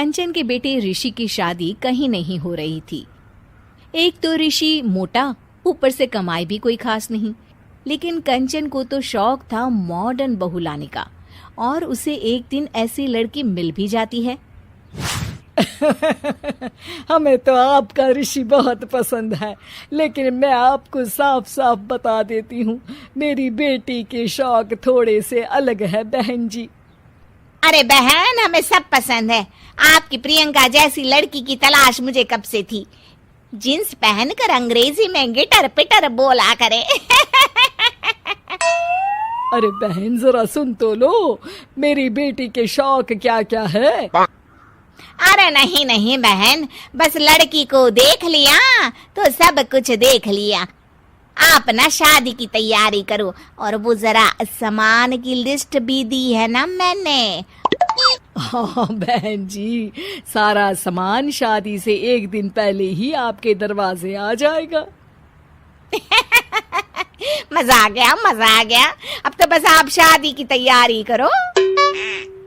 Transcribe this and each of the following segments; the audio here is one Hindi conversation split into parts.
कंचन के बेटे ऋषि की शादी कहीं नहीं हो रही थी। एक तो ऋषि मोटा, ऊपर से कमाई भी कोई खास नहीं। लेकिन कंचन को तो शौक था मॉडर्न बहू लाने का, और उसे एक दिन ऐसी लड़की मिल भी जाती है। हमें तो आपका ऋषि बहुत पसंद है, लेकिन मैं आपको साफ साफ बता देती हूँ, मेरी बेटी के शौक थोड़े से अलग है बहन जी। अरे बहन, हमें सब पसंद है। आपकी प्रियंका जैसी लड़की की तलाश मुझे कब से थी। जींस पहनकर अंग्रेजी में गिटर पिटर बोला करे। अरे बहन, जरा सुन तो लो, मेरी बेटी के शौक क्या क्या है। अरे नहीं नहीं बहन, बस लड़की को देख लिया तो सब कुछ देख लिया। आप ना शादी की तैयारी करो, और वो जरा सामान की लिस्ट भी दी है ना मैंने। हाँ बहन जी, सारा सामान शादी से एक दिन पहले ही आपके दरवाजे आ जाएगा। मजा आ गया, मजा आ गया। अब तो बस आप शादी की तैयारी करो।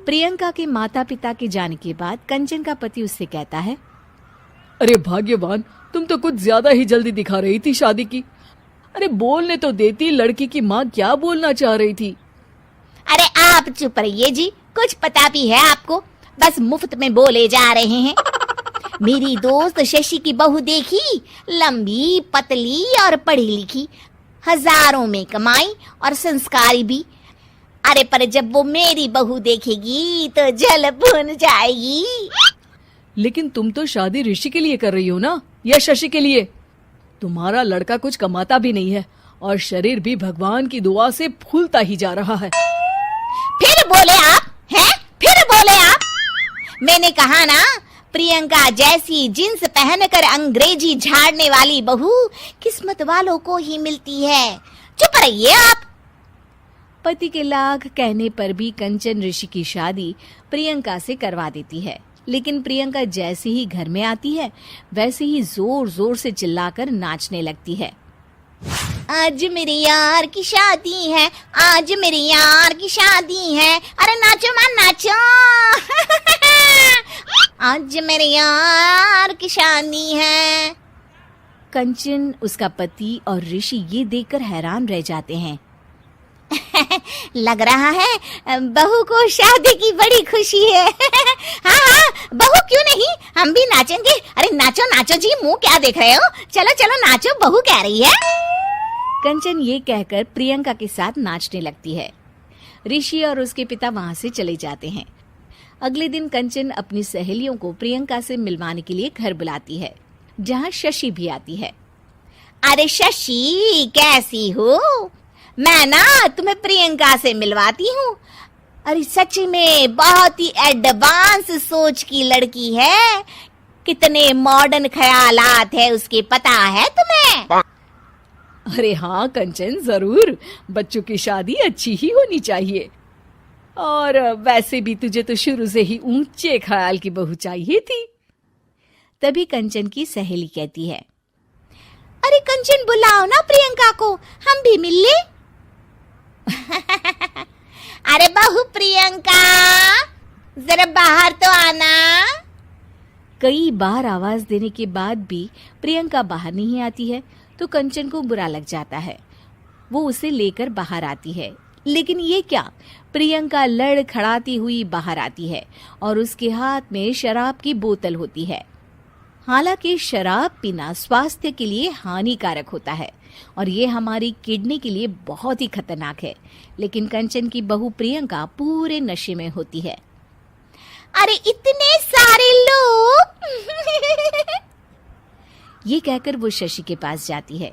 प्रियंका के माता पिता के जाने के बाद कंचन का पति उससे कहता है, अरे भाग्यवान, तुम तो कुछ ज्यादा ही जल्दी दिखा रही थी शादी की। अरे बोलने तो देती, लड़की की माँ क्या बोलना चाह रही थी। अरे आप चुप रहिए जी, कुछ पता भी है आपको, बस मुफ्त में बोले जा रहे हैं। मेरी दोस्त शशि की बहू देखी, लंबी पतली और पढ़ी लिखी, हजारों में कमाई और संस्कारी भी। अरे पर जब वो मेरी बहू देखेगी तो जल भुन जाएगी। लेकिन तुम तो शादी ऋषि के लिए कर रही हो ना, या शशि के लिए? तुम्हारा लड़का कुछ कमाता भी नहीं है, और शरीर भी भगवान की दुआ से फूलता ही जा रहा है। फिर बोले आप हैं? फिर बोले आप? मैंने कहा ना, प्रियंका जैसी जींस पहनकर अंग्रेजी झाड़ने वाली बहू किस्मत वालों को ही मिलती है। चुप रहिए आप। पति के लाख कहने पर भी कंचन ऋषि की शादी प्रियंका से करवा देती है। लेकिन प्रियंका जैसे ही घर में आती है, वैसे ही जोर जोर से चिल्लाकर नाचने लगती है। आज मेरे यार की शादी है, आज मेरे यार की शादी है। अरे नाचो मां नाचो। आज मेरे यार की शादी है। कंचन, उसका पति और ऋषि ये देखकर हैरान रह जाते हैं। लग रहा है बहू को शादी की बड़ी खुशी है। हाँ हाँ, बहू क्यों नहीं, हम भी नाचेंगे। अरे नाचो नाचो जी, मुंह क्या देख रहे हो, चलो चलो नाचो, बहू कह रही है। कंचन ये कहकर प्रियंका के साथ नाचने लगती है। ऋषि और उसके पिता वहां से चले जाते हैं। अगले दिन कंचन अपनी सहेलियों को प्रियंका से मिलवाने के लिए घर बुलाती है, जहाँ शशि भी आती है। अरे शशि, कैसी हो? मैं ना तुम्हें प्रियंका से मिलवाती हूँ। अरे सच में बहुत ही एडवांस सोच की लड़की है। कितने मॉडर्न ख्यालात है उसके, पता है तुम्हें? अरे हाँ कंचन, जरूर। बच्चों की शादी अच्छी ही होनी चाहिए, और वैसे भी तुझे तो शुरू से ही ऊंचे ख्याल की बहू चाहिए थी। तभी कंचन की सहेली कहती है, अरे कंचन, बुलाओ ना प्रियंका को, हम भी मिल ले। अरे बहू प्रियंका, जरा बाहर तो आना। कई बार आवाज देने के बाद भी प्रियंका बाहर नहीं आती है, तो कंचन को बुरा लग जाता है। वो उसे लेकर बाहर आती है, लेकिन ये क्या, प्रियंका लड़खड़ाती हुई बाहर आती है और उसके हाथ में शराब की बोतल होती है। हालांकि शराब पीना स्वास्थ्य के लिए हानिकारक होता है और ये हमारी किडनी के लिए बहुत ही खतरनाक है, लेकिन कंचन की बहू प्रियंका पूरे नशे में होती है। अरे इतने सारे लोग। ये कहकर वो शशि के पास जाती है।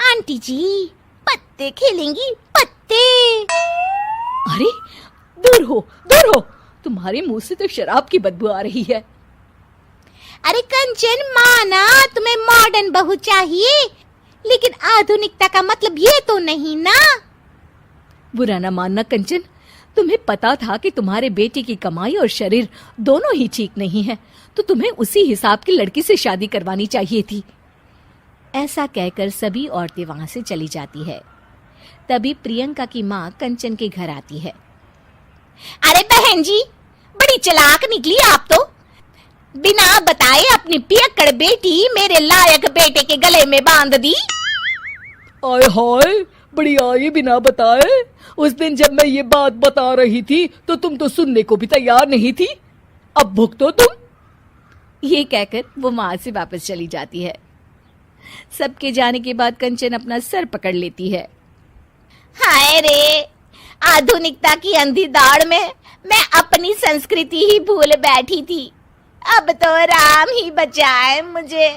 आंटी जी, पत्ते खेलेंगी, पत्ते। अरे दूर हो, दूर हो, तुम्हारे मुंह से तो शराब की बदबू आ रही है। अरे कंचन, माना तुम्हें मॉडर्न बहू चाहिए, लेकिन आधुनिकता का मतलब ये तो नहीं ना। बुरा ना मानना कंचन, तुम्हें पता था कि तुम्हारे बेटे की कमाई और शरीर दोनों ही ठीक नहीं है, तो तुम्हें उसी हिसाब की लड़की से शादी करवानी चाहिए थी। ऐसा कहकर सभी औरतें वहां से चली जाती है। तभी प्रियंका की माँ कंचन के घर आती है। अरे बहन जी, बड़ी चालाक निकली आप तो। बिना बताए अपनी पियक्कड़ बेटी मेरे लायक बेटे के गले में बांध दी। आय हाय, बड़ी आई बिना बताए। उस दिन जब मैं ये बात बता रही थी तो तुम तो सुनने को भी तैयार नहीं थी। अब भुगतो तुम। ये कहकर वो वहां से वापस चली जाती है। सबके जाने के बाद कंचन अपना सर पकड़ लेती है। हाय रे, आधुनिकता की अंधी दौड़ में मैं अपनी संस्कृति ही भूल बैठी थी। अब तो राम ही बचाए मुझे।